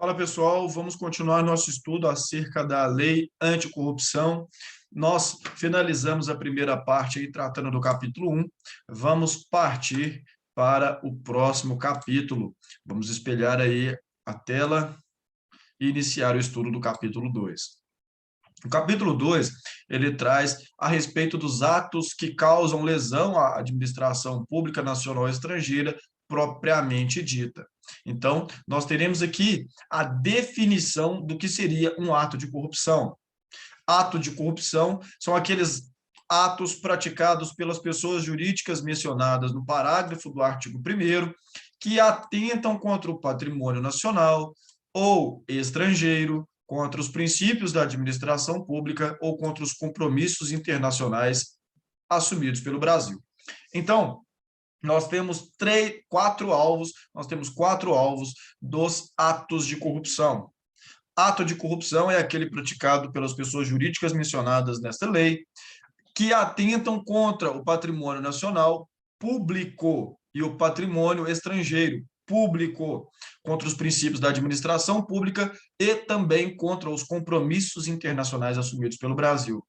Fala pessoal, vamos continuar nosso estudo acerca da lei anticorrupção. Nós finalizamos a primeira parte aí tratando do capítulo 1. Vamos partir para o próximo capítulo. Vamos espelhar aí a tela e iniciar o estudo do capítulo 2. O capítulo 2, ele traz a respeito dos atos que causam lesão à administração pública nacional ou estrangeira propriamente dita. Então, nós teremos aqui a definição do que seria um ato de corrupção. Ato de corrupção são aqueles atos praticados pelas pessoas jurídicas mencionadas no parágrafo do artigo 1º, que atentam contra o patrimônio nacional ou estrangeiro, contra os princípios da administração pública ou contra os compromissos internacionais assumidos pelo Brasil. Então, nós temos quatro alvos dos atos de corrupção. Ato de corrupção é aquele praticado pelas pessoas jurídicas mencionadas nesta lei, que atentam contra o patrimônio nacional público e o patrimônio estrangeiro público, contra os princípios da administração pública e também contra os compromissos internacionais assumidos pelo Brasil.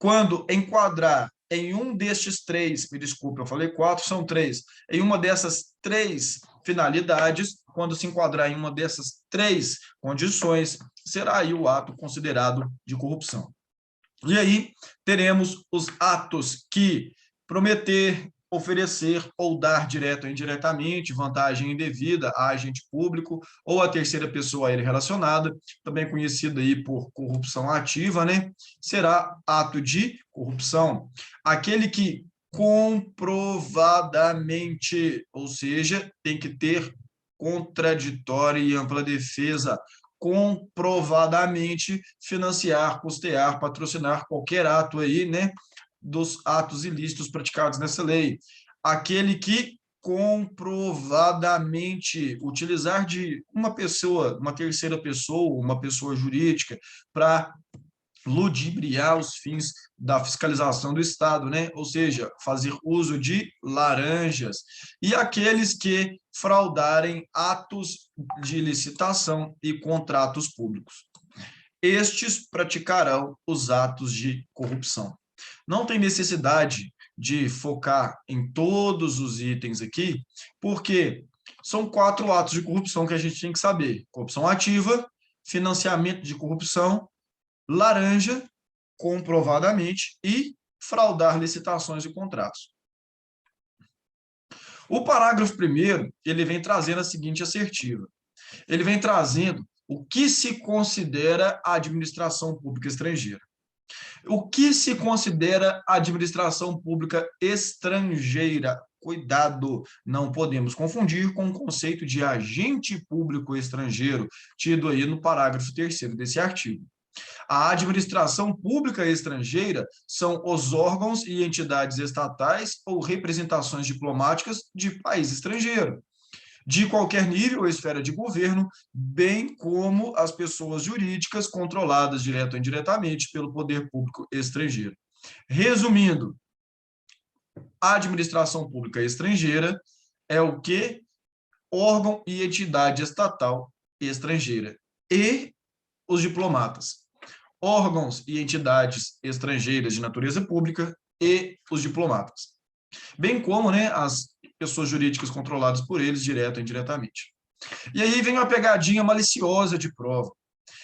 Quando enquadrar em um destes três, me desculpe, eu falei quatro, são três, em uma dessas três finalidades, quando se enquadrar em uma dessas três condições, será aí o ato considerado de corrupção. E aí teremos os atos que prometer, oferecer ou dar direto ou indiretamente vantagem indevida a agente público ou a terceira pessoa a ele relacionada, também conhecido aí por corrupção ativa, né? Será ato de corrupção. Aquele que comprovadamente, ou seja, tem que ter contraditória e ampla defesa, comprovadamente financiar, custear, patrocinar qualquer ato aí, né, dos atos ilícitos praticados nessa lei. Aquele que comprovadamente utilizar de uma pessoa, uma terceira pessoa, uma pessoa jurídica, para ludibriar os fins da fiscalização do Estado, né? Ou seja, fazer uso de laranjas, e aqueles que fraudarem atos de licitação e contratos públicos. Estes praticarão os atos de corrupção. Não tem necessidade de focar em todos os itens aqui, porque são 4 atos de corrupção que a gente tem que saber: corrupção ativa, financiamento de corrupção, laranja, comprovadamente, e fraudar licitações e contratos. O parágrafo 1º, ele vem trazendo a seguinte assertiva. Ele vem trazendo o que se considera a administração pública estrangeira. O que se considera a administração pública estrangeira? Cuidado, não podemos confundir com o conceito de agente público estrangeiro, tido aí no parágrafo 3º desse artigo. A administração pública estrangeira são os órgãos e entidades estatais ou representações diplomáticas de país estrangeiro, de qualquer nível ou esfera de governo, bem como as pessoas jurídicas controladas direto ou indiretamente pelo poder público estrangeiro. Resumindo, a administração pública estrangeira é o que? Órgão e entidade estatal estrangeira. E os diplomatas. Órgãos e entidades estrangeiras de natureza pública e os diplomatas. Bem como, né, as pessoas jurídicas controladas por eles, direto ou indiretamente. E aí vem uma pegadinha maliciosa de prova.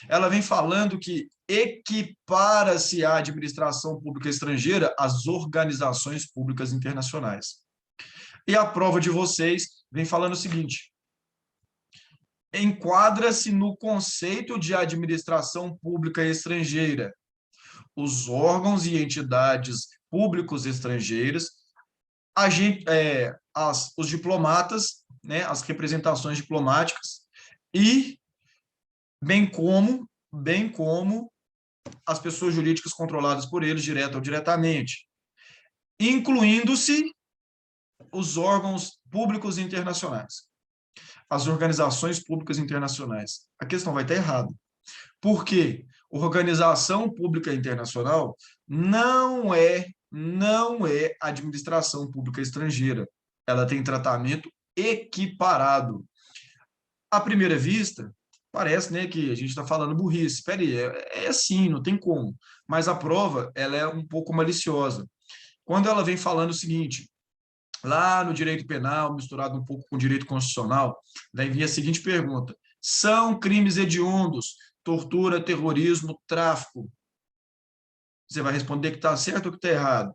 Ela vem falando que equipara-se à administração pública estrangeira às organizações públicas internacionais. E a prova de vocês vem falando o seguinte: enquadra-se no conceito de administração pública estrangeira os órgãos e entidades públicos estrangeiras, os diplomatas, né, as representações diplomáticas, e bem como as pessoas jurídicas controladas por eles, direto ou diretamente, incluindo-se os órgãos públicos internacionais, as organizações públicas internacionais. A questão vai estar errada. Por quê? Organização pública internacional não é administração pública estrangeira. Ela tem tratamento equiparado. À primeira vista, Parece, né, que a gente está falando burrice. Espera aí, é assim, não tem como. Mas a prova, ela é um pouco maliciosa. Quando ela vem falando o seguinte, lá no direito penal, misturado um pouco com o direito constitucional, daí vinha a seguinte pergunta: são crimes hediondos, tortura, terrorismo, tráfico? Você vai responder que está certo ou que está errado?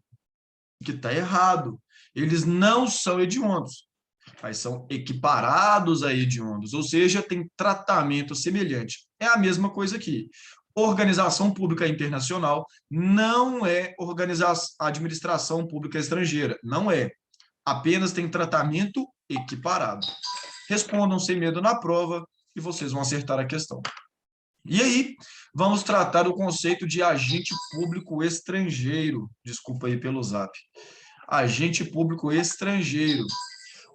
Que está errado. Eles não são hediondos, mas são equiparados a hediondos, ou seja, tem tratamento semelhante. É a mesma coisa aqui. Organização Pública Internacional não é administração pública estrangeira, não é. Apenas tem tratamento equiparado. Respondam sem medo na prova e vocês vão acertar a questão. E aí, vamos tratar o conceito de agente público estrangeiro. Desculpa aí pelo zap. Agente público estrangeiro.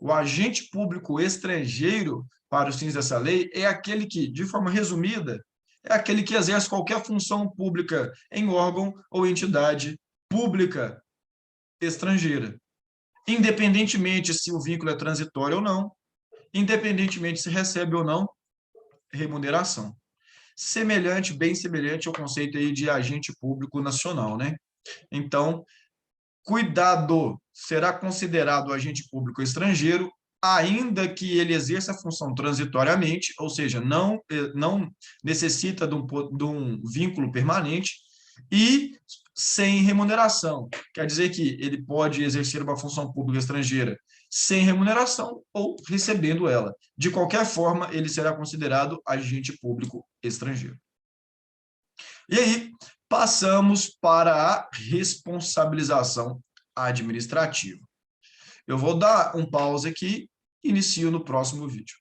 O agente público estrangeiro, para os fins dessa lei, é aquele que, de forma resumida, é aquele que exerce qualquer função pública em órgão ou entidade pública estrangeira, independentemente se o vínculo é transitório ou não, independentemente se recebe ou não remuneração. Semelhante, bem semelhante ao conceito aí de agente público nacional, né? Então, cuidado, será considerado agente público estrangeiro, ainda que ele exerça a função transitoriamente, ou seja, não necessita de um vínculo permanente, e sem remuneração. Quer dizer que ele pode exercer uma função pública estrangeira sem remuneração ou recebendo ela. De qualquer forma, ele será considerado agente público estrangeiro. E aí, passamos para a responsabilização administrativa. Eu vou dar um pause aqui e inicio no próximo vídeo.